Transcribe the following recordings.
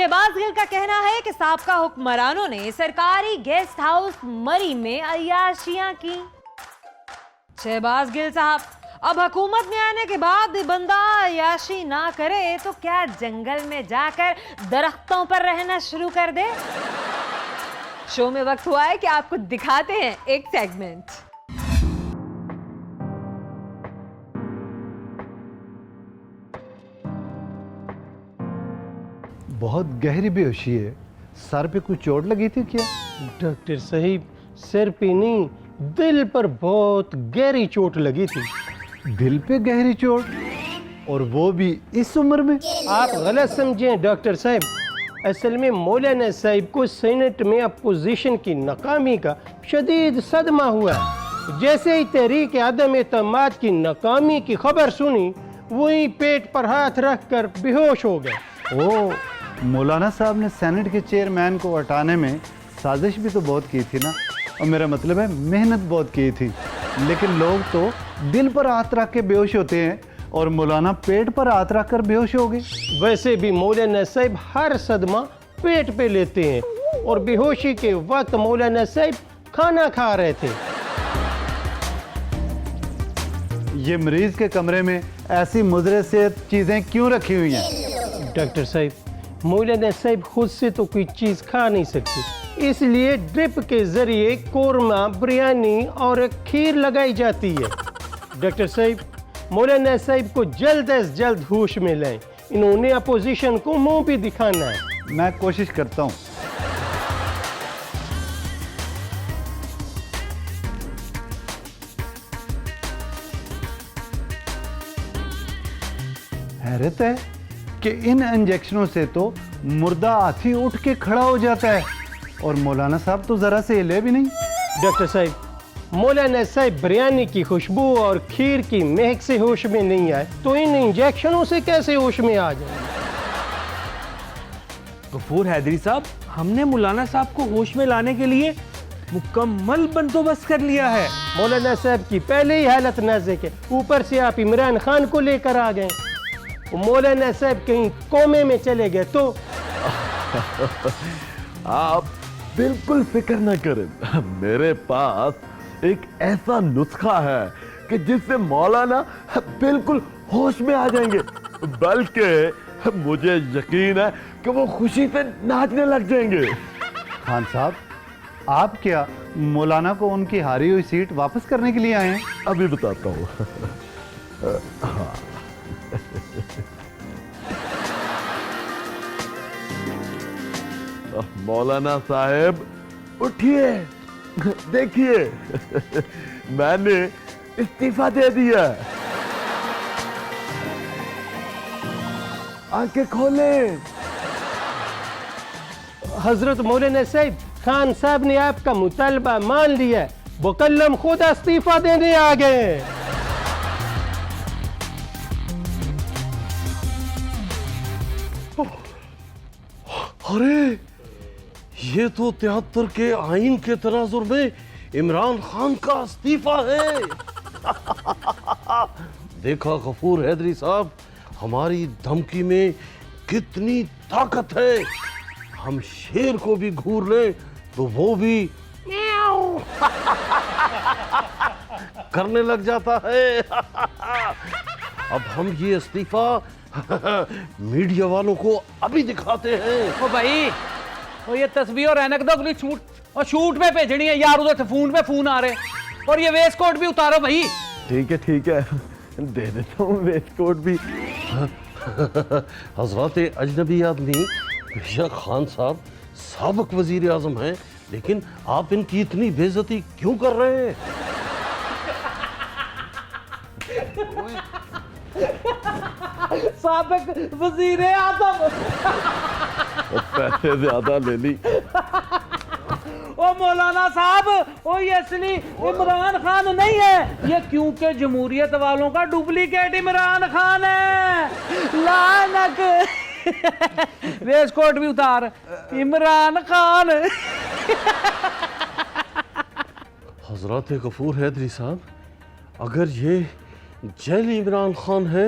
शहबाज गिल का कहना है कि साबका हुक्मरानों ने सरकारी गेस्ट हाउस मरी में अय्याशियां की। शहबाज गिल साहब, अब हुकूमत में आने के बाद भी बंदा अय्याशी ना करे तो क्या जंगल में जाकर दरख्तों पर रहना शुरू कर दे? शो में वक्त हुआ है कि आपको दिखाते हैं एक सेगमेंट। बहुत गहरी बेहोशी है, सर पे कुछ चोट लगी थी क्या? डॉक्टर साहिब, सर पे नहीं, दिल पर बहुत गहरी चोट लगी थी। दिल पे गहरी चोट, और वो भी इस उम्र में? आप गलत समझें डॉक्टर साहब, असल में मौलाना साहिब को सेनेट में अपोजिशन की नाकामी का शदीद सदमा हुआ। जैसे ही तहरीक अदम एतमाद की नाकामी की खबर सुनी, वही पेट पर हाथ रख कर बेहोश हो गए। ओ, मौलाना साहब ने सेनेट के चेयरमैन को हटाने में साजिश भी तो बहुत की थी ना, और मेरा मतलब है मेहनत बहुत की थी, लेकिन लोग तो दिल पर हाथ रख के बेहोश होते हैं और मौलाना पेट पर हाथ रख कर बेहोश हो गए। वैसे भी मौलाना साहिब हर सदमा पेट पे लेते हैं, और बेहोशी के वक्त मौलाना साहिब खाना खा रहे थे। ये मरीज के कमरे में ऐसी मुजरे से चीजें क्यों रखी हुई हैं? डॉक्टर साहिब, मौलाना साहिब खुद से तो कोई चीज खा नहीं सकते, इसलिए ड्रिप के जरिए कोरमा, बिरयानी और खीर लगाई जाती है। डॉक्टर साहिब, मौलाना साहिब को जल्द अज जल्द होश में लाएं, इन्होंने अपोजिशन को मुंह भी दिखाना है। मैं कोशिश करता हूँ। हैरत है कि इन इंजेक्शनों से तो मुर्दा हाथी उठ के खड़ा हो जाता है, और मौलाना साहब तो जरा से हिले भी नहीं। डॉक्टर साहिब, मौलाना साहिब बिरयानी की खुशबू और खीर की महक से होश में नहीं आए तो इन इंजेक्शनों से कैसे होश में आ जाए? गफूर हैदरी साहब, हमने मौलाना साहब को होश में लाने के लिए मुकम्मल बंदोबस्त कर लिया है। मौलाना साहब की पहले ही हालत नाजुक है, ऊपर से आप इमरान खान को लेकर आ गए। मौलाना साहब कहीं कोमे में चले गए तो? आप बिल्कुल फिक्र न करें, मेरे पास एक ऐसा नुस्खा है कि जिससे मौलाना बिल्कुल होश में आ जाएंगे, बल्कि मुझे यकीन है कि वो खुशी से नाचने लग जाएंगे। खान साहब, आप क्या मौलाना को उनकी हारी हुई सीट वापस करने के लिए आए हैं? अभी बताता हूँ। मौलाना साहब उठिए, देखिए मैंने इस्तीफा दे दिया। आंखें खोलें। हजरत मौलाना साहब, खान साहब ने आपका मुतालबा मान लिया, मुकल्लम खुद इस्तीफा देने आ गए। अरे, ये तो 73 के आइन के तनाजुर में इमरान खान का इस्तीफा है। देखा गफूर हैदरी साहब, हमारी धमकी में कितनी ताकत है। हम शेर को भी घूर लें तो वो भी करने लग जाता है। अब हम ये इस्तीफा मीडिया वालों को अभी दिखाते हैं। ओ भाई, तो ये तस्वीर और एनक दो शूट और शूट में भेजनी है यार, उधर से फोन पे फोन आ रहे, और ये वेस्ट कोट भी उतारो भाई। ठीक है, दे देता हूँ वेस्ट कोट भी। हजरत अजनबी आदमी, बेशक खान साहब साबिक वजीर आजम हैं, लेकिन आप इनकी इतनी बेइज्जती क्यों कर रहे हैं? साबिक वजीर आजम, पैसे ज्यादा ले ली। ओ मौलाना साहब, ओ ये असली इमरान खान नहीं है ये, क्योंकि जमहूरियत वालों का डुप्लीकेट इमरान खान है। लानक। वेस्ट कोट भी उतार, इमरान खान। हजरत गफूर हैदरी साहब, अगर ये जेल इमरान खान है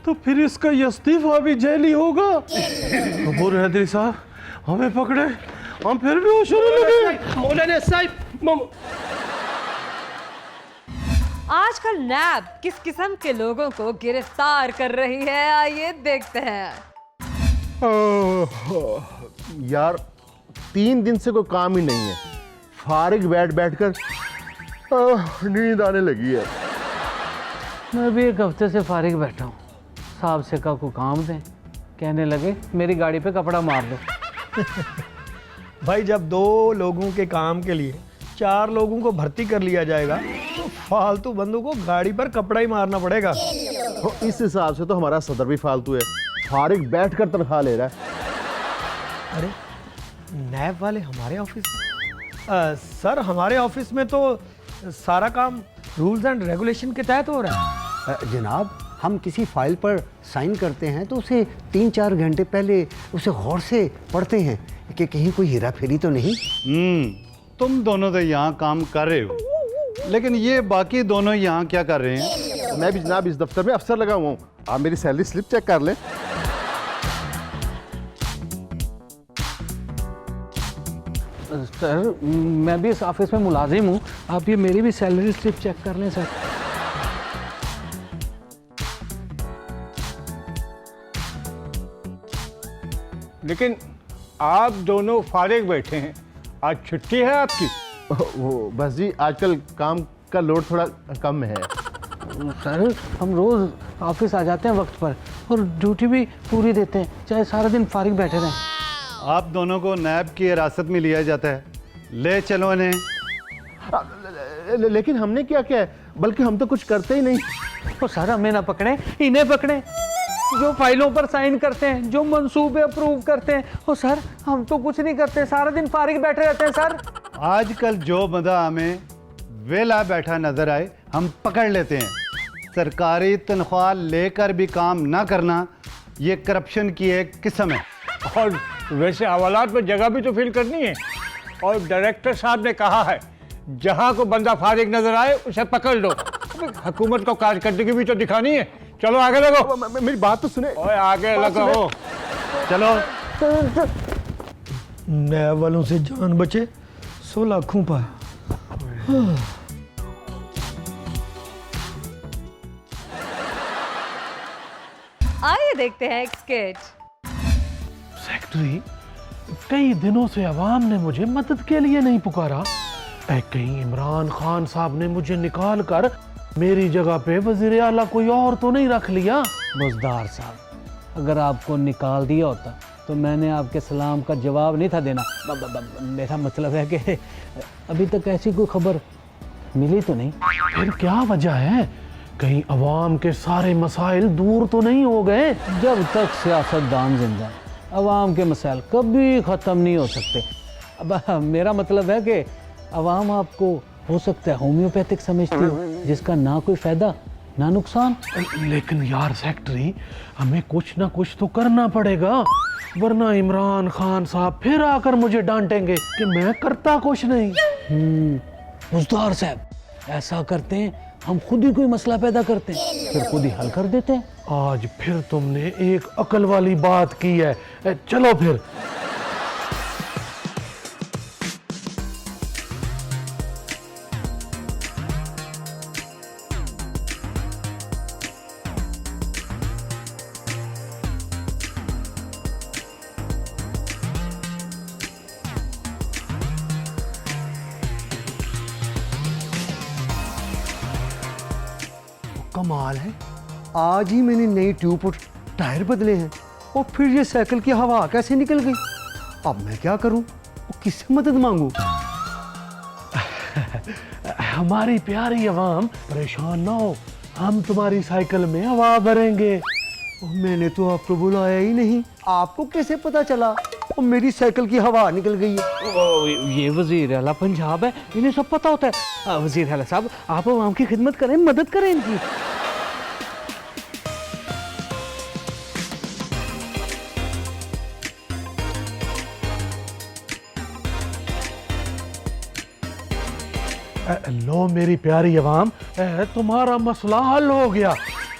तो फिर इसका ये इस्तीफा भी जेली होगा। कपूर हैदरी साहब, हमें पकड़े, हम फिर भी होश होने लगे। मौलाना साहब, आजकल नैब किस किस्म के लोगों को गिरफ्तार कर रही है, आइए देखते हैं। यार 3 दिन से कोई काम ही नहीं है, फारिग बैठ कर नींद आने लगी है। मैं भी 1 हफ्ते से फारिग बैठा हूँ। साहब से का को काम दें, कहने लगे मेरी गाड़ी पे कपड़ा मार दो। भाई जब 2 लोगों के काम के लिए 4 लोगों को भर्ती कर लिया जाएगा तो फालतू बंदों को गाड़ी पर कपड़ा ही मारना पड़ेगा। तो इस हिसाब से तो हमारा सदर भी फालतू है, फारिग बैठकर तनख्वाह ले रहा है। अरे नैब वाले हमारे ऑफिस सर, हमारे ऑफिस में तो सारा काम रूल्स एंड रेगुलेशन के तहत हो रहा है। जनाब, हम किसी फाइल पर साइन करते हैं तो उसे 3-4 घंटे पहले उसे गौर से पढ़ते हैं कि कहीं कोई हेरा फेरी तो नहीं। तुम दोनों तो यहाँ काम कर रहे हो, लेकिन ये बाकी दोनों यहाँ क्या कर रहे हैं? मैं भी जनाब इस दफ्तर में अफसर लगा हुआ हूँ, आप मेरी सैलरी स्लिप चेक कर लें। सर मैं भी इस ऑफिस में मुलाजिम हूँ, आप ये मेरी भी सैलरी स्लिप चेक कर लें सर। लेकिन आप दोनों फारिग बैठे हैं, आज छुट्टी है आपकी? वो बस जी आजकल काम का लोड थोड़ा कम है। सर हम रोज़ ऑफिस आ जाते हैं वक्त पर और ड्यूटी भी पूरी देते हैं, चाहे सारा दिन फारिग बैठे रहें। आप दोनों को नैब की हिरासत में लिया जाता है, ले चलो इन्हें। लेकिन हमने क्या किया है, बल्कि हम तो कुछ करते ही नहीं। तो सर हमें ना पकड़े, इन्हें पकड़े जो फाइलों पर साइन करते हैं, जो मंसूबे अप्रूव करते हैं। ओ सर हम तो कुछ नहीं करते, सारा दिन फारिग बैठे रहते हैं सर। आजकल जो बंदा हमें वेला बैठा नजर आए हम पकड़ लेते हैं। सरकारी तनख्वाह लेकर भी काम ना करना ये करप्शन की एक किस्म है। और वैसे हवालात में जगह भी तो फिल करनी है, और डायरेक्टर साहब ने कहा है जहां को बंदा फारिग नजर आए उसे पकड़ लो। हुकूमत को कारकर्दगी भी तो दिखानी है। चलो आगे लगो। मेरी बात तो सुने। ओए आगे लगो, चलो। नैब वालों से जान बचे 100 लाखों पाए। आइए देखते हैं एक स्केच। सेक्रेटरी, कई दिनों से अवाम ने मुझे मदद के लिए नहीं पुकारा। कहीं इमरान खान साहब ने मुझे निकाल कर मेरी जगह पे वजीर आला कोई और तो नहीं रख लिया? बुजदार साहब, अगर आपको निकाल दिया होता तो मैंने आपके सलाम का जवाब नहीं था देना। मेरा मतलब है कि अभी तक ऐसी कोई खबर मिली तो नहीं। फिर क्या वजह है? कहीं अवाम के सारे मसाइल दूर तो नहीं हो गए? जब तक सियासतदान जिंदा है अवाम के मसाइल कभी ख़त्म नहीं हो सकते। अब मेरा मतलब है कि अवाम आपको हो सकता है होम्योपैथिक समझती हो, जिसका ना कोई फ़ायदा ना नुकसान। लेकिन यार सेक्रेटरी, हमें कुछ ना कुछ तो करना पड़ेगा, वरना इमरान खान साहब फिर आकर मुझे डांटेंगे कि मैं करता कुछ नहीं। मुज़दार साहब, ऐसा करते हैं हम खुद ही कोई मसला पैदा करते हैं, फिर खुद ही हल कर देते हैं। आज फिर तुमने एक अकल वाली बात की है। चलो फिर। कमाल है, आज ही मैंने नई ट्यूब और टायर बदले हैं और फिर ये साइकिल की हवा कैसे निकल गई। अब मैं क्या करूं और किससे मदद मांगूं? हमारी प्यारी अवाम, परेशान ना हो, हम तुम्हारी साइकिल में हवा भरेंगे। और मैंने तो आपको बुलाया ही नहीं, आपको कैसे पता चला और मेरी साइकिल की हवा निकल गई है? ये वजीर आला पंजाब है, इन्हें सब पता होता है। वजीर आला साहब, आप आवाम की खिदमत करें, मदद करें इनकी। लो मेरी प्यारी अवाम, तुम्हारा मसला हल हो गया।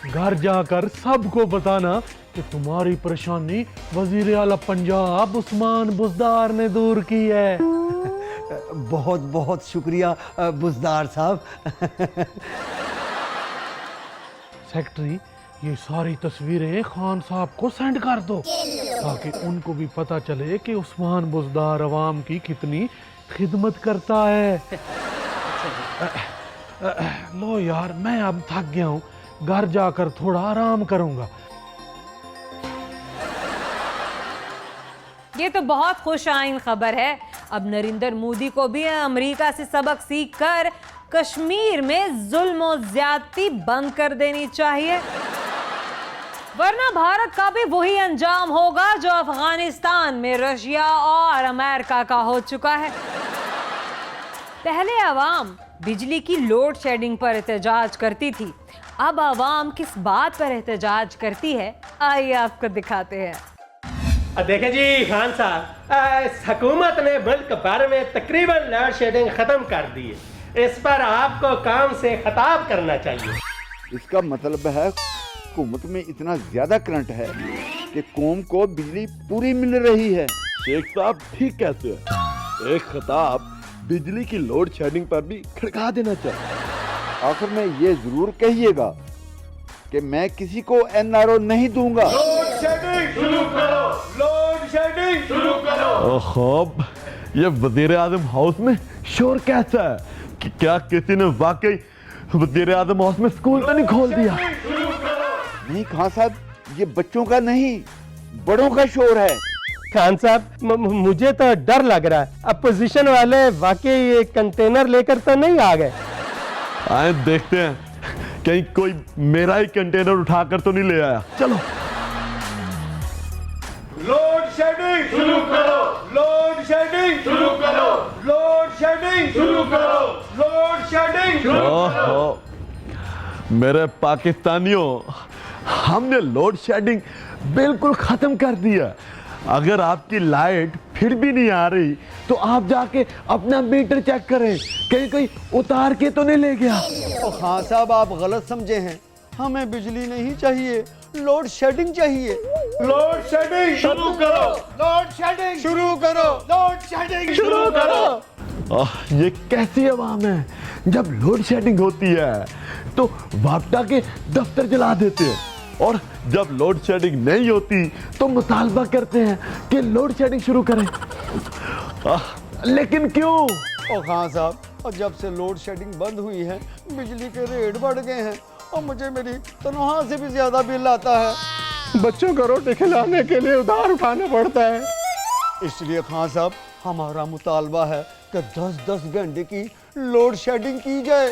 घर जाकर सबको बताना कि तुम्हारी परेशानी वजीर आला पंजाब उस्मान बुज़दार ने दूर की है। बहुत बहुत शुक्रिया बुज़दार साहब। सेक्रेटरी, ये सारी तस्वीरें खान साहब को सेंड कर दो ताकि उनको भी पता चले कि उस्मान बुज़दार अवाम की कितनी खिदमत करता है। लो यार, मैं अब थक गया हूँ, घर जाकर थोड़ा आराम करूंगा। ये तो बहुत खुश आइन खबर है। अब नरेंद्र मोदी को भी अमेरिका से सबक सीखकर कश्मीर में जुल्म और ज्यादती बंद कर देनी चाहिए, वरना भारत का भी वही अंजाम होगा जो अफगानिस्तान में रशिया और अमेरिका का हो चुका है। पहले अवाम बिजली की लोड शेडिंग पर एहतजाज करती थी, अब अवाम किस बात पर एहतजाज करती है, आइए आपको दिखाते हैं। देखें जी खान साहब, हुकूमत ने मुल्क भर में तकरीबन लोड शेडिंग खत्म कर दी है। इस पर आपको काम से खिताब करना चाहिए। इसका मतलब है हुकूमत में इतना ज्यादा करंट है कि कौम को बिजली पूरी मिल रही है। शेख साहब ठीक कहते हैं, एक खिताब बिजली की लोड शेडिंग पर भी खड़का देना चाहिए। आखिर में ये जरूर कहिएगा कि मैं किसी को एनआरओ नहीं दूंगा। लोड शेडिंग शुरू करो, लोड शेडिंग शुरू करो। ओहो, ये वजीर आजम हाउस में शोर कैसा है? कि क्या किसी ने वाकई वजीर आजम हाउस में स्कूल तो नहीं खोल दिया? नहीं खान साहब, ये बच्चों का नहीं बड़ों का शोर है। खान साहब, मुझे तो डर लग रहा है, अपोजिशन वाले वाकई ये कंटेनर लेकर तो नहीं आ गए। आए देखते हैं, कहीं कोई मेरा ही कंटेनर उठाकर तो नहीं ले आया। चलो। लोड शेडिंग शुरू करो, लोड शेडिंग शुरू करो, लोड शेडिंग शुरू करो, लोड शेडिंग शुरू करो। मेरे पाकिस्तानियों, हमने लोड शेडिंग बिल्कुल खत्म कर दिया। अगर आपकी लाइट फिर भी नहीं आ रही तो आप जाके अपना मीटर चेक करें, कहीं कहीं उतार के तो नहीं ले गया। हाँ साहब, आप गलत समझे हैं, हमें बिजली नहीं चाहिए, लोड शेडिंग चाहिए। लोड शेडिंग शुरू करो, लोड शेडिंग शुरू करो, लोड शेडिंग शुरू करो। ये कैसी आवाम है? जब लोड शेडिंग होती है तो वापडा के दफ्तर जला देते हैं, और जब लोड शेडिंग नहीं होती तो मुतालबा करते हैं कि लोड शेडिंग शुरू करें। लेकिन क्यों? ओ खान साहब, और जब से लोड शेडिंग बंद हुई है बिजली के रेट बढ़ गए हैं और मुझे मेरी तनख्वाह से भी ज्यादा बिल आता है। बच्चों को रोटी खिलाने के लिए उधार उठाना पड़ता है। इसलिए खान साहब, हमारा मुतालबा है कि 10-10 घंटे की लोड शेडिंग की जाए।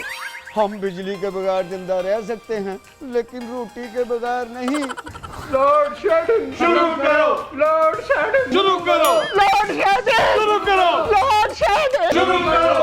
हम बिजली के बगैर जिंदा रह सकते हैं लेकिन रोटी के बगैर नहीं। लोड शेडिंग शुरू करो, लोड शेडिंग शुरू करो, लोड शेडिंग शुरू करो, लोड शेडिंग शुरू करो।